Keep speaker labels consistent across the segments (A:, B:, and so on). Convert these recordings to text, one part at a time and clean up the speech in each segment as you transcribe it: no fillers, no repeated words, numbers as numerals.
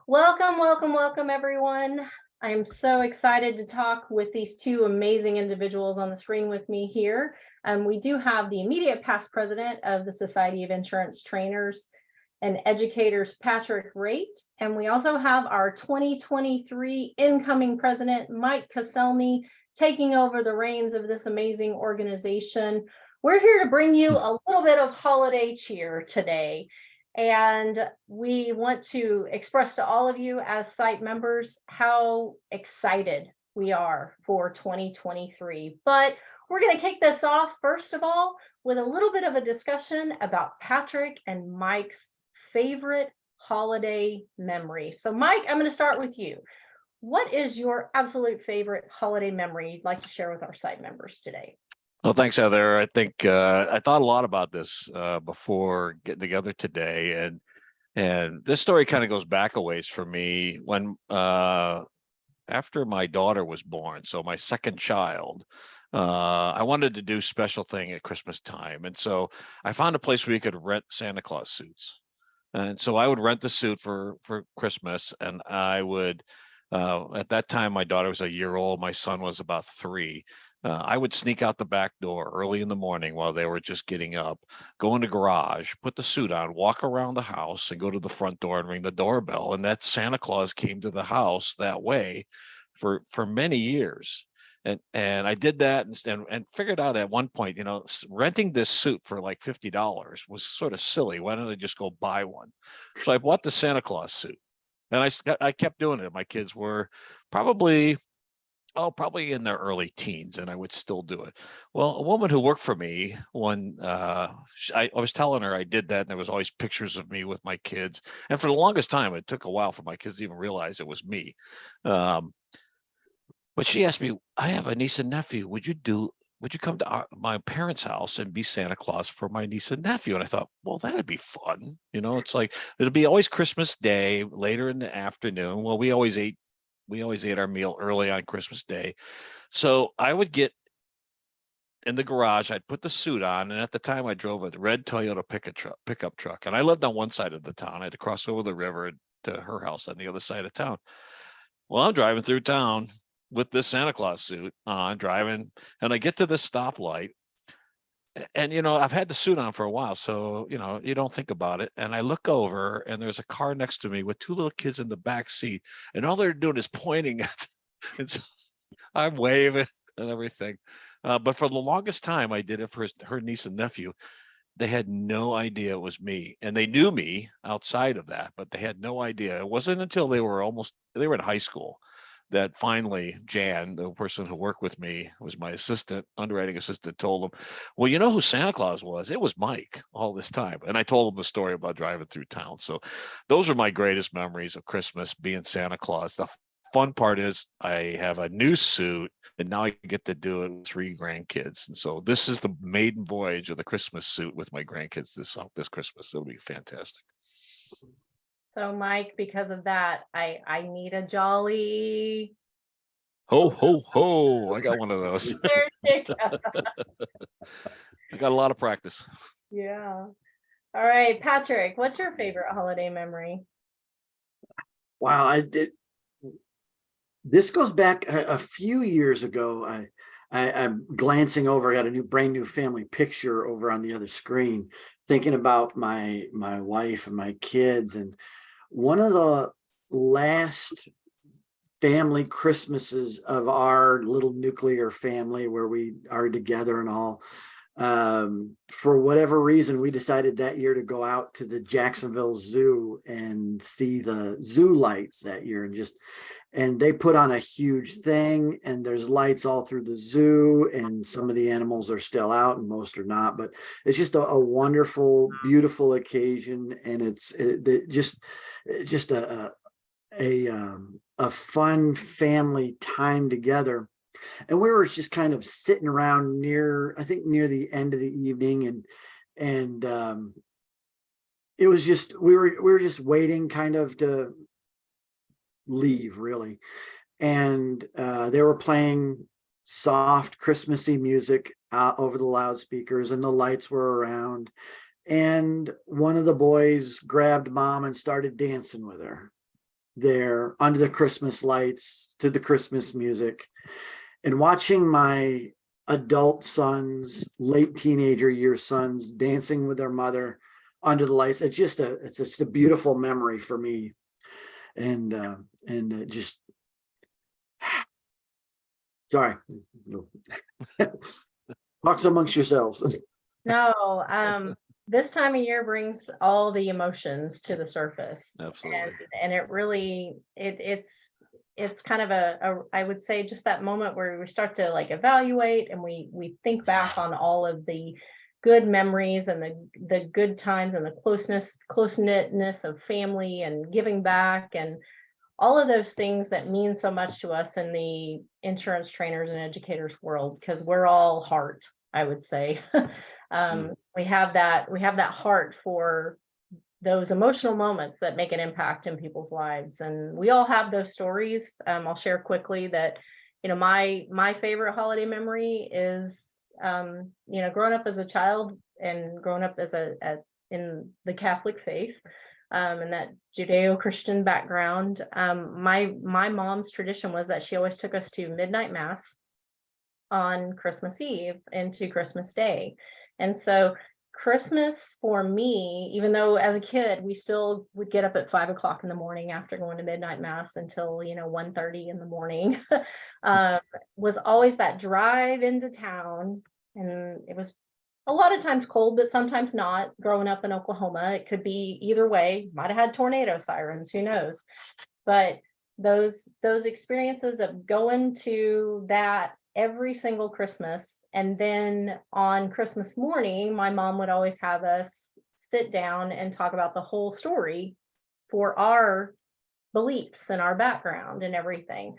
A: Welcome, welcome, welcome, everyone. I'm so excited to talk with these two amazing individuals on the screen with me here. We do have the immediate past president of the Society of Insurance Trainers and Educators, Patrick Rate, and we also have our 2023 incoming president, Mike Caselny, taking over the reins of this amazing organization. We're here to bring you a little bit of holiday cheer today. And we want to express to all of you as site members how excited we are for 2023. But we're going to kick this off, first of all, with a little bit of a discussion about Patrick and Mike's favorite holiday memory. So, Mike, I'm going to start with you. What is your absolute favorite holiday memory you'd like to share with our site members today?
B: Well, thanks, Heather. I think I thought a lot about this before getting together today, and this story kind of goes back a ways for me when after my daughter was born, so my second child. I wanted to do special thing at Christmas time, and so I found a place where you could rent Santa Claus suits, and so I would rent the suit for Christmas, and I would. At that time, my daughter was a year old. My son was about 3. I would sneak out the back door early in the morning while they were just getting up, go in the garage, put the suit on, walk around the house, and go to the front door and ring the doorbell. And that Santa Claus came to the house that way for many years. And I did that and figured out at one point, renting this suit for like $50 was sort of silly. Why don't I just go buy one? So I bought the Santa Claus suit. And I kept doing it. My kids were probably in their early teens, and I would still do it. Well, a woman who worked for me, I was telling her I did that, and there was always pictures of me with my kids. And for the longest time, it took a while for my kids to even realize it was me. But she asked me, "I have a niece and nephew. Would you come to my parents' house and be Santa Claus for my niece and nephew?" And I thought, well, that'd be fun. It's like it'll be always Christmas Day, later in the afternoon. Well, we always ate our meal early on Christmas Day. So I would get in the garage, I'd put the suit on, and at the time I drove a red Toyota pickup truck, and I lived on one side of the town. I had to cross over the river to her house on the other side of town. Well, I'm driving through town with this Santa Claus suit on, driving, and I get to this stoplight, and I've had the suit on for a while, so you don't think about it. And I look over, and there's a car next to me with 2 little kids in the back seat, and all they're doing is pointing at, and so I'm waving and everything. But for the longest time, I did it for her niece and nephew. They had no idea it was me, and they knew me outside of that, but they had no idea. It wasn't until they were in high school that finally Jan, the person who worked with me, was my underwriting assistant, told them, "Well, you know who Santa Claus was? It was Mike all this time." And I told them the story about driving through town. So those are my greatest memories of Christmas, being Santa Claus. The fun part is I have a new suit, and now I get to do it with 3 grandkids. And so this is the maiden voyage of the Christmas suit with my grandkids this Christmas. It'll be fantastic.
A: So, Mike, because of that, I need a jolly.
B: Ho, ho, ho. I got one of those.
A: There you go.
B: I got a lot of practice.
A: Yeah. All right, Patrick, what's your favorite holiday memory?
C: Wow, I did. This goes back a few years ago. I'm glancing over. I got a brand new family picture over on the other screen, thinking about my wife and my kids. And one of the last family Christmases of our little nuclear family, where we are together and all, for whatever reason, we decided that year to go out to the Jacksonville Zoo and see the zoo lights that year, and they put on a huge thing, and there's lights all through the zoo, and some of the animals are still out and most are not, but it's just a wonderful, beautiful occasion. And it's just a fun family time together. And we were just kind of sitting around near the end of the evening, and it was just, we were just waiting kind of to leave, really. And they were playing soft Christmassy music over the loudspeakers, and the lights were around, and one of the boys grabbed mom and started dancing with her. there under the Christmas lights to the Christmas music, and watching my adult sons, late teenager year sons, dancing with their mother under the lights. It's just a beautiful memory for me. And just sorry. Talks amongst yourselves.
A: No, this time of year brings all the emotions to the surface.
B: Absolutely.
A: And it really, it's kind of I would say just that moment where we start to like evaluate and we think back on all of the good memories and the good times and the close-knitness of family and giving back and all of those things that mean so much to us in the insurance trainers and educators world, because we're all heart, I would say. We have that heart for those emotional moments that make an impact in people's lives. And we all have those stories. I'll share quickly that, my favorite holiday memory is, growing up as a child and growing up in the Catholic faith, and that Judeo-Christian background. My mom's tradition was that she always took us to midnight mass on Christmas Eve into Christmas Day. And so Christmas for me, even though as a kid, we still would get up at 5 o'clock in the morning after going to midnight mass until, 1:30 in the morning, was always that drive into town. And it was a lot of times cold, but sometimes not. Growing up in Oklahoma, it could be either way. Might have had tornado sirens, who knows? But those experiences of going to that every single Christmas, and then on Christmas morning, my mom would always have us sit down and talk about the whole story for our beliefs and our background and everything.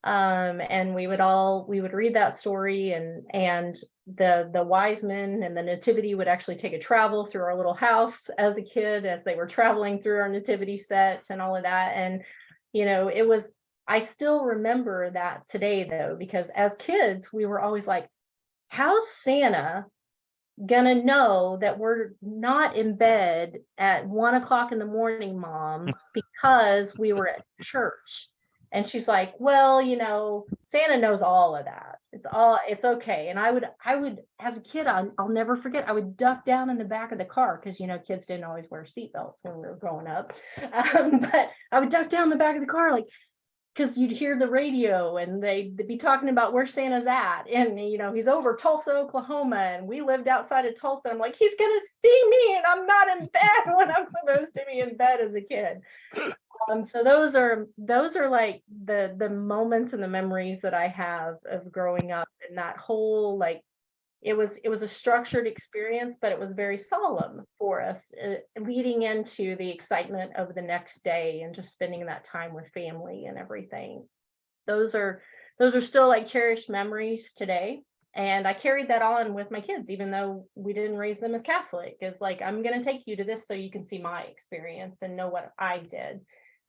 A: And we would read that story, and the wise men and the nativity would actually take a travel through our little house as a kid, as they were traveling through our nativity set and all of that. And, I still remember that today though, because as kids, we were always like, how's Santa gonna know that we're not in bed at 1 o'clock in the morning, Mom, because we were at church? And she's like, well, Santa knows all of that. It's okay. And I would, as a kid, I'll never forget, I would duck down in the back of the car because, kids didn't always wear seatbelts when we were growing up. But I would duck down the back of the car, like, because you'd hear the radio and they'd be talking about where Santa's at. And, he's over Tulsa, Oklahoma, and we lived outside of Tulsa. I'm like, he's going to see me and I'm not in bed when I'm supposed to be in bed as a kid. So those are like the moments and the memories that I have of growing up, and that whole, like, it was a structured experience, but it was very solemn for us, leading into the excitement of the next day and just spending that time with family and everything. Those are still like cherished memories today. And I carried that on with my kids, even though we didn't raise them as Catholic. It's like, I'm going to take you to this so you can see my experience and know what I did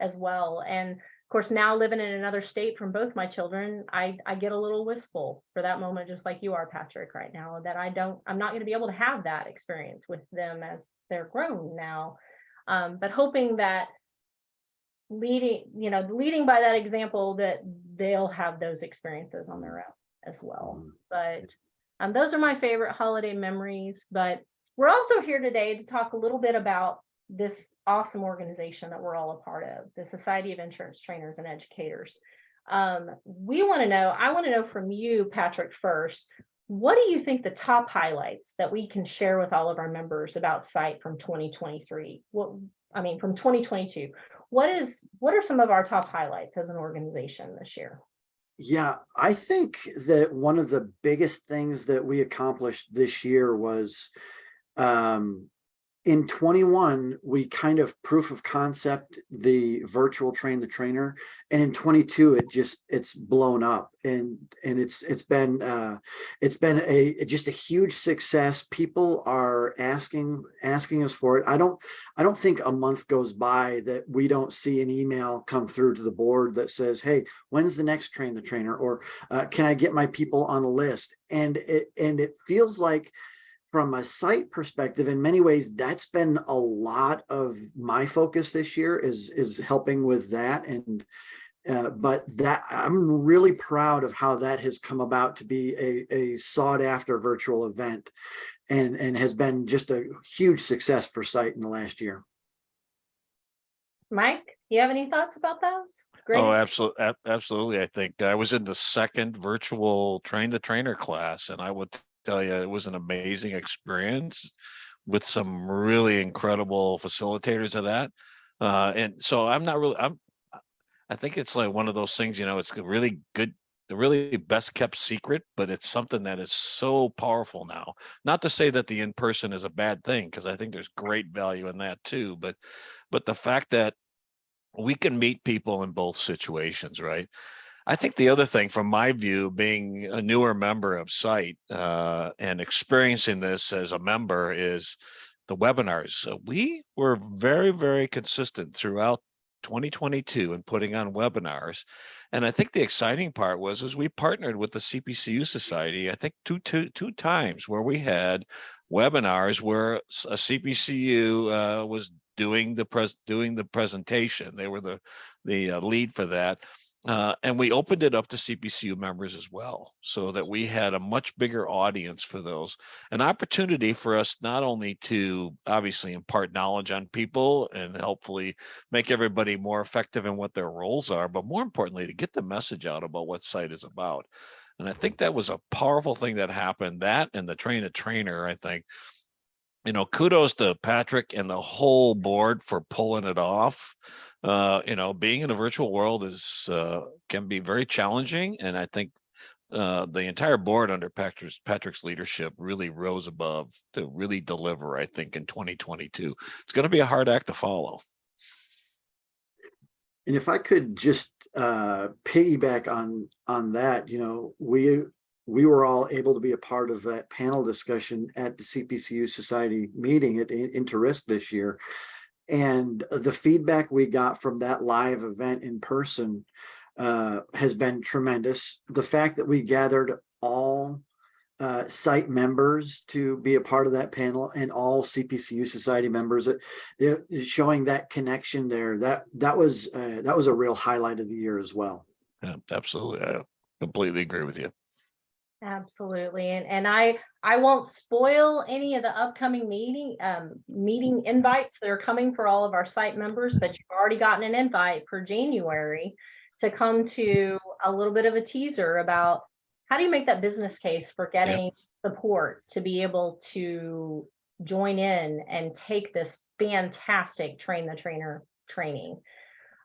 A: as well. And of course, now living in another state from both my children, I get a little wistful for that moment, just like you are, Patrick, right now, that I'm not going to be able to have that experience with them as they're grown now. But hoping that leading by that example, that they'll have those experiences on their own as well. But those are my favorite holiday memories. But we're also here today to talk a little bit about this awesome organization that we're all a part of, the Society of Insurance Trainers and Educators. I want to know from you, Patrick, first, what do you think the top highlights that we can share with all of our members about SITE from 2023? From 2022, what are some of our top highlights as an organization this year?
C: Yeah, I think that one of the biggest things that we accomplished this year was, in 21, we kind of proof of concept the virtual train the trainer, and in 22, it's blown up, and it's been just a huge success. People are asking us for it. I don't think a month goes by that we don't see an email come through to the board that says, hey, when's the next train the trainer, or can I get my people on a list? And it feels like from a site perspective, in many ways, that's been a lot of my focus this year is helping with that. And but that I'm really proud of how that has come about to be a sought after virtual event, and has been just a huge success for site in the last year.
A: Mike, you have any thoughts about those? Great.
B: Oh, absolutely. Absolutely. I think I was in the second virtual train the trainer class, and I would tell you it was an amazing experience with some really incredible facilitators of that. And so I think it's like one of those things, it's a really good, the really best kept secret, but it's something that is so powerful now. Not to say that the in-person is a bad thing, because I think there's great value in that too. But the fact that we can meet people in both situations, right? I think the other thing, from my view, being a newer member of site and experiencing this as a member, is the webinars. We were very, very consistent throughout 2022 in putting on webinars. And I think the exciting part was we partnered with the CPCU Society, I think two times, where we had webinars where a CPCU was doing the presentation. They were the lead for that. And we opened it up to CPCU members as well, so that we had a much bigger audience for those. An opportunity for us not only to obviously impart knowledge on people and hopefully make everybody more effective in what their roles are, but more importantly, to get the message out about what site is about. And I think that was a powerful thing that happened. That and the train a trainer, I think, kudos to Patrick and the whole board for pulling it off. Being in a virtual world can be very challenging. And I think the entire board under Patrick's leadership really rose above to really deliver, I think, in 2022. It's going to be a hard act to follow.
C: And if I could just piggyback on that, we were all able to be a part of that panel discussion at the CPCU Society meeting at InterRisk this year. And the feedback we got from that live event in person has been tremendous. The fact that we gathered all site members to be a part of that panel, and all CPCU Society members, showing that connection there, that was a real highlight of the year as well.
B: Yeah, absolutely. I completely agree with you.
A: Absolutely. And I won't spoil any of the upcoming meeting invites that are coming for all of our site members, but you've already gotten an invite for January to come to a little bit of a teaser about how do you make that business case for getting support to be able to join in and take this fantastic train the trainer training.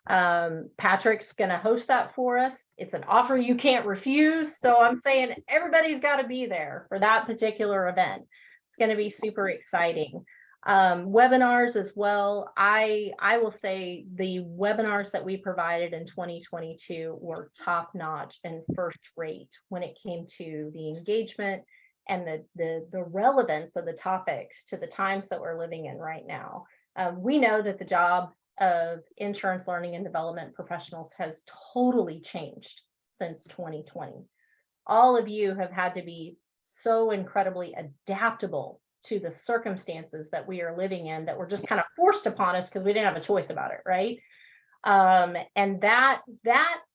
A: Patrick's going to host that for us. It's an offer you can't refuse. So I'm saying everybody's got to be there for that particular event. It's going to be super exciting. Webinars as well. I will say the webinars that we provided in 2022 were top notch and first rate when it came to the engagement and the relevance of the topics to the times that we're living in right now. We know that the job of insurance learning and development professionals has totally changed since 2020. All of you have had to be so incredibly adaptable to the circumstances that we are living in, that were just kind of forced upon us because we didn't have a choice about it, right? And that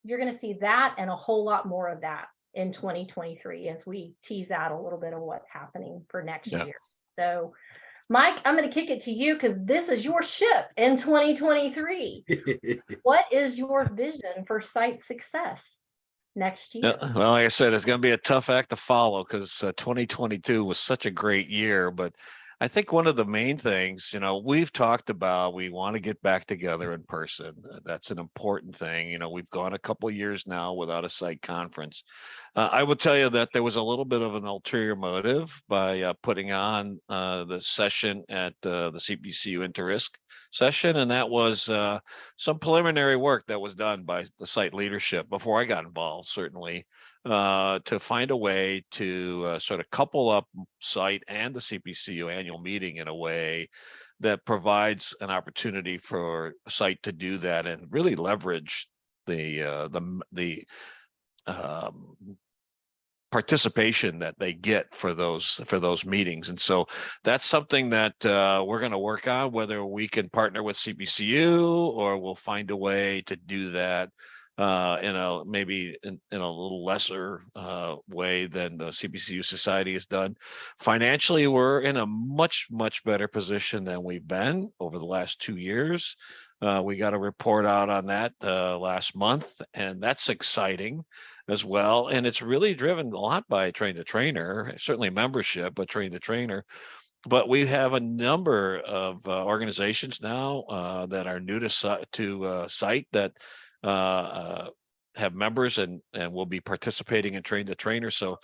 A: you're going to see that and a whole lot more of that in 2023 as we tease out a little bit of what's happening for next year. So Mike, I'm going to kick it to you because this is your ship in 2023. What is your vision for site success next year?
B: Well, like I said, it's going to be a tough act to follow because 2022 was such a great year. But I think one of the main things, we've talked about, we want to get back together in person. That's an important thing. We've gone a couple of years now without a site conference. I will tell you that there was a little bit of an ulterior motive by putting on the session at the CPCU InterRisk session. And that was some preliminary work that was done by the site leadership before I got involved, certainly, to find a way to sort of couple up site and the CPCU annual meeting in a way that provides an opportunity for site to do that and really leverage the participation that they get for those meetings. And so that's something that we're going to work on, whether we can partner with CBCU or we'll find a way to do that maybe in a little lesser way than the CBCU Society has done. Financially, we're in a much better position than we've been over the last 2 years. We got a report out on that last month, and that's exciting as well. And it's really driven a lot by Train the Trainer, certainly membership, but Train the Trainer. But we have a number of organizations now that are new to site that have members and will be participating in Train the Trainer. So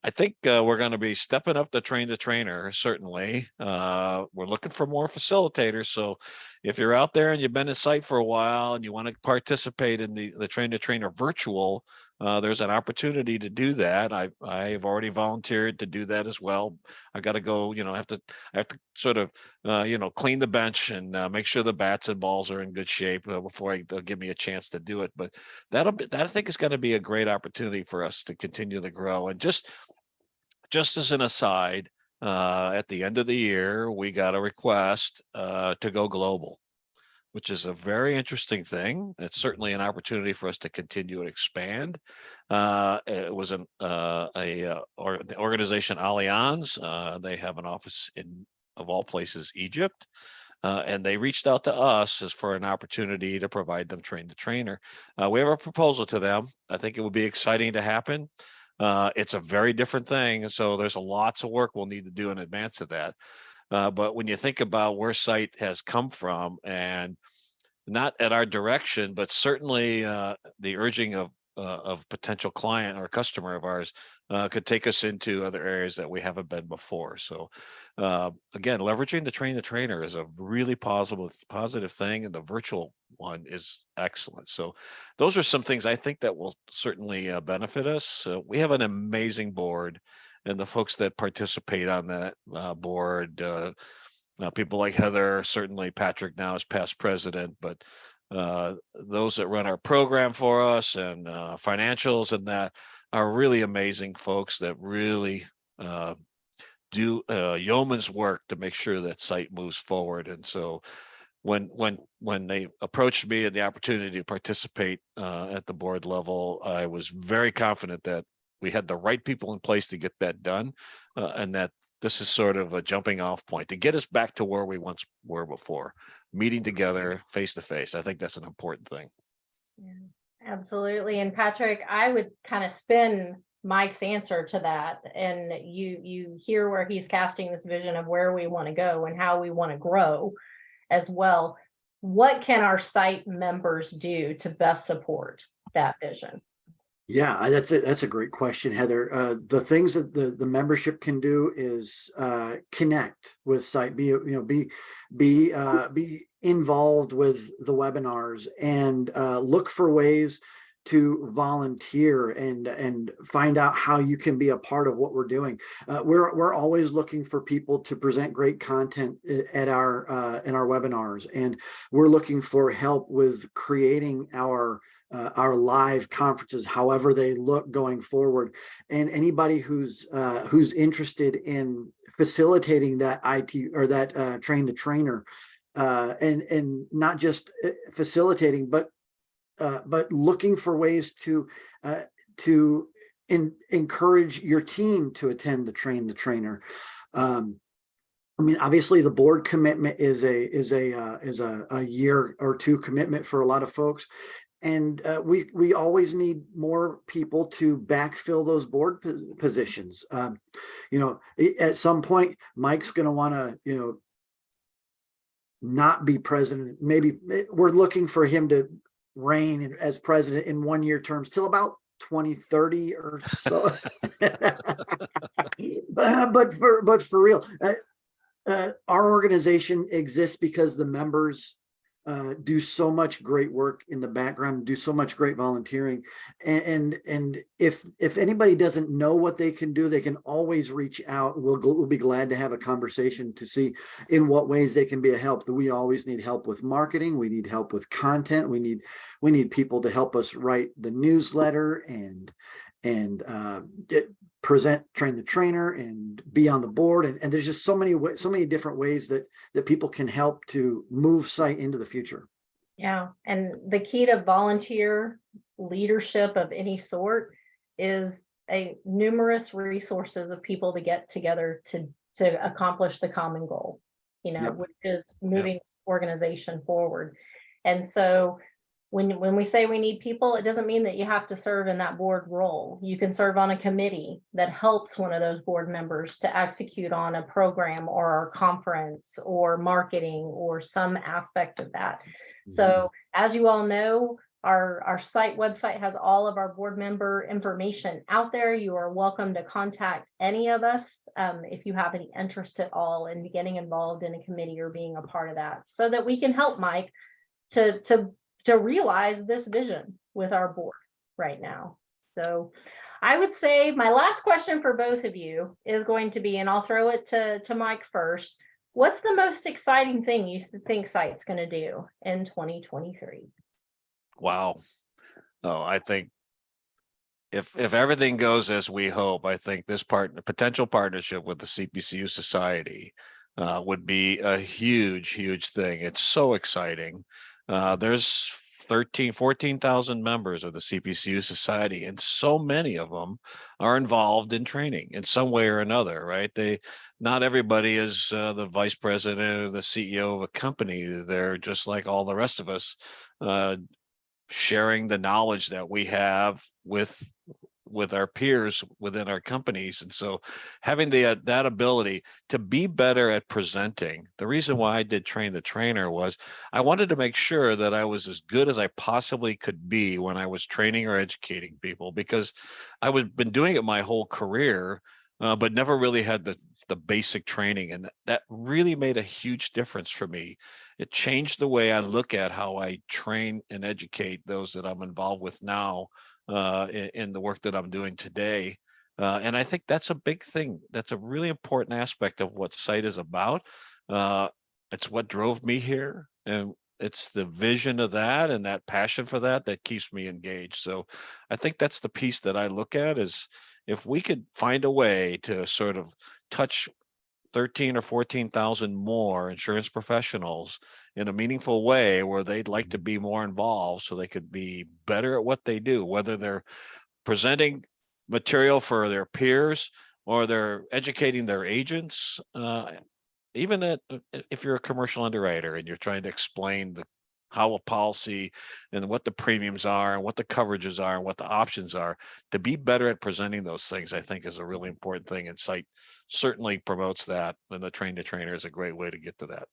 B: I think we're going to be stepping up the Train the Trainer, certainly. We're looking for more facilitators. So if you're out there and you've been in site for a while and you want to participate in the Train the Trainer virtual, there's an opportunity to do that. I've already volunteered to do that as well. I got to go, I have to sort of, clean the bench and make sure the bats and balls are in good shape before they'll give me a chance to do it. But that I think is going to be a great opportunity for us to continue to grow. And just as an aside, at the end of the year, we got a request to go global, which is a very interesting thing. It's certainly an opportunity for us to continue and expand. It was the organization Allianz. They have an office in, of all places, Egypt. And they reached out to us as for an opportunity to provide them Train the Trainer. We have a proposal to them. I think it would be exciting to happen. It's a very different thing. So there's lots of work we'll need to do in advance of that. But when you think about where site has come from, and not at our direction, but certainly the urging of potential client or customer of ours could take us into other areas that we haven't been before. So again, leveraging the Train the Trainer is a really positive thing, and the virtual one is excellent. So those are some things I think that will certainly benefit us. We have an amazing board, and the folks that participate on that board, people like Heather, certainly Patrick now is past president, but those that run our program for us and financials and that are really amazing folks that really do yeoman's work to make sure that site moves forward. And so when they approached me and the opportunity to participate at the board level, I was very confident that we had the right people in place to get that done, and that this is sort of a jumping off point to get us back to where we once were before, meeting together face to face. I think that's an important thing.
A: Yeah, absolutely. And Patrick, I would kind of spin Mike's answer to that. And you hear where he's casting this vision of where we want to go and how we want to grow as well. What can our site members do to best support that vision?
C: Yeah, that's a great question, Heather. The things that the membership can do is connect with site, be involved with the webinars, and look for ways to volunteer and find out how you can be a part of what we're doing. We're always looking for people to present great content at our in our webinars, and we're looking for help with creating our live conferences, however they look going forward. And anybody who's interested in facilitating that IT or that Train the Trainer, and not just facilitating, but looking for ways to encourage your team to attend the Train the Trainer. I mean, obviously, the board commitment is a year or two commitment for a lot of folks. And we always need more people to backfill those board positions. At some point, Mike's going to want to, not be president. Maybe we're looking for him to reign as president in 1-year terms till about 2030 or so. but for real, our organization exists because the members do so much great work in the background, do so much great volunteering, and if anybody doesn't know what they can do, they can always reach out. We'll be glad to have a conversation to see in what ways they can be a help. We always need help with marketing. We need help with content. We need people to help us write the newsletter and present, train the trainer, and be on the board. And there's just so many different ways that people can help to move site into the future.
A: Yeah, and the key to volunteer leadership of any sort is a numerous resources of people to get together to accomplish the common goal,
C: Yep.
A: which is moving organization forward. And so when we say we need people, it doesn't mean that you have to serve in that board role. You can serve on a committee that helps one of those board members to execute on a program or a conference or marketing or some aspect of that. So as you all know, our site website has all of our board member information out there. You are welcome to contact any of us if you have any interest at all in getting involved in a committee or being a part of that, so that we can help Mike to realize this vision with our board right now. So I would say my last question for both of you is going to be, and I'll throw it to Mike first. What's the most exciting thing you think site's going to do in 2023?
B: Wow. Oh, I think if everything goes as we hope, I think this potential partnership with the CPCU Society would be a huge thing. It's so exciting. There's 14,000 members of the CPCU Society, and so many of them are involved in training in some way or another, right? Not everybody is the vice president or the CEO of a company. They're just like all the rest of us, sharing the knowledge that we have with our peers within our companies. And so having that ability to be better at presenting, the reason why I did train the trainer was I wanted to make sure that I was as good as I possibly could be when I was training or educating people, because I was been doing it my whole career, but never really had the basic training. And that really made a huge difference for me. It changed the way I look at how I train and educate those that I'm involved with now in the work that I'm doing today. And I think that's a big thing. That's a really important aspect of what site is about. It's what drove me here. And it's the vision of that and that passion for that keeps me engaged. So I think that's the piece that I look at, is if we could find a way to sort of touch 13 or 14,000 more insurance professionals in a meaningful way where they'd like to be more involved so they could be better at what they do, whether they're presenting material for their peers or they're educating their agents. Even if you're a commercial underwriter and you're trying to explain how a policy and what the premiums are and what the coverages are and what the options are, to be better at presenting those things, I think is a really important thing. And site certainly promotes that. And the train the trainer is a great way to get to that.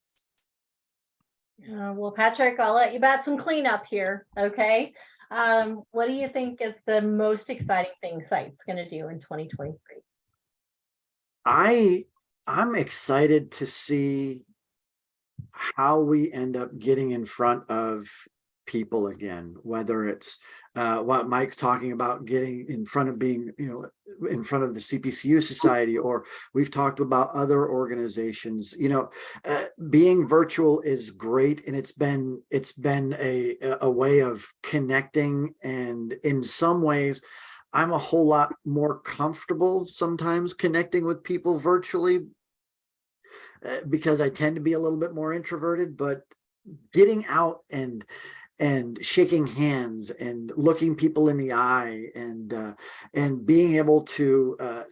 A: Well, Patrick, I'll let you bat some cleanup here. Okay. What do you think is the most exciting thing site's going to do in 2023?
C: I'm excited to see how we end up getting in front of people again, whether it's what Mike's talking about, getting in front of being, in front of the CPCU Society, or we've talked about other organizations. Being virtual is great, and it's been a way of connecting, and in some ways I'm a whole lot more comfortable sometimes connecting with people virtually because I tend to be a little bit more introverted. But getting out and shaking hands and looking people in the eye and being able to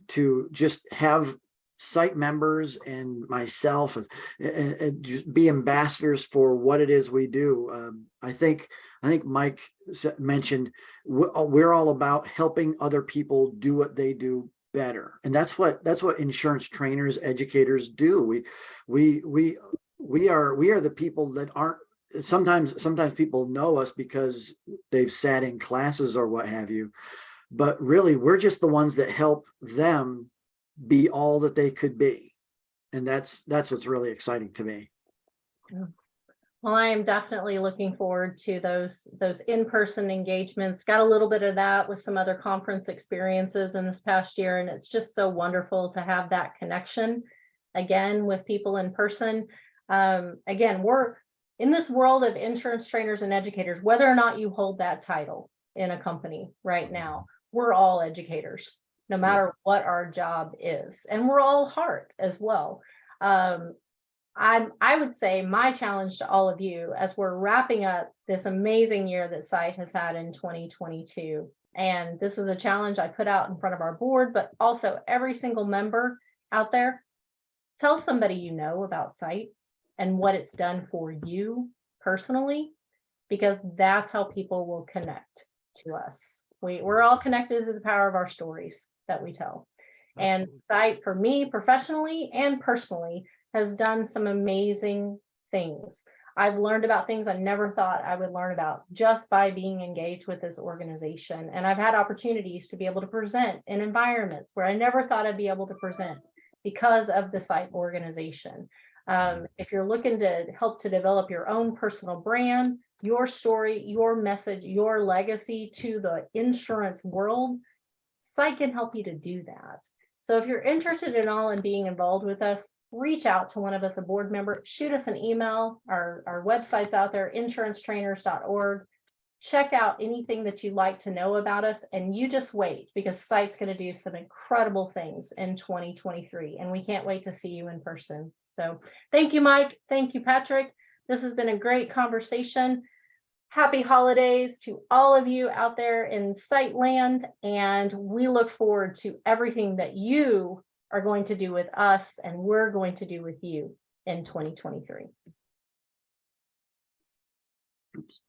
C: just have site members and myself and just be ambassadors for what it is we do. I think Mike mentioned we're all about helping other people do what they do better, and that's what insurance trainers, educators do. We are the people that aren't. Sometimes people know us because they've sat in classes or what have you, but really we're just the ones that help them be all that they could be, and that's what's really exciting to me.
A: Well, I am definitely looking forward to those in-person engagements. Got a little bit of that with some other conference experiences in this past year, and it's just so wonderful to have that connection again with people in person. Again, we're in this world of insurance trainers and educators, whether or not you hold that title in a company right now, we're all educators. no matter what our job is. And we're all heart as well. I would say my challenge to all of you as we're wrapping up this amazing year that Site has had in 2022, and this is a challenge I put out in front of our board, but also every single member out there, tell somebody you know about Site and what it's done for you personally, because that's how people will connect to us. We're all connected to the power of our stories that we tell. And
B: Absolutely.
A: Site, for me professionally and personally, has done some amazing things. I've learned about things I never thought I would learn about just by being engaged with this organization. And I've had opportunities to be able to present in environments where I never thought I'd be able to present because of the Site organization. If you're looking to help to develop your own personal brand, your story, your message, your legacy to the insurance world, Site can help you to do that. So if you're interested at all in being involved with us, reach out to one of us, a board member, shoot us an email. Our website's out there, insurancetrainers.org. Check out anything that you'd like to know about us, and you just wait, because Site's going to do some incredible things in 2023, and we can't wait to see you in person. So thank you, Mike. Thank you, Patrick. This has been a great conversation. Happy holidays to all of you out there in Site land, and we look forward to everything that you are going to do with us and we're going to do with you in 2023.
C: Oops.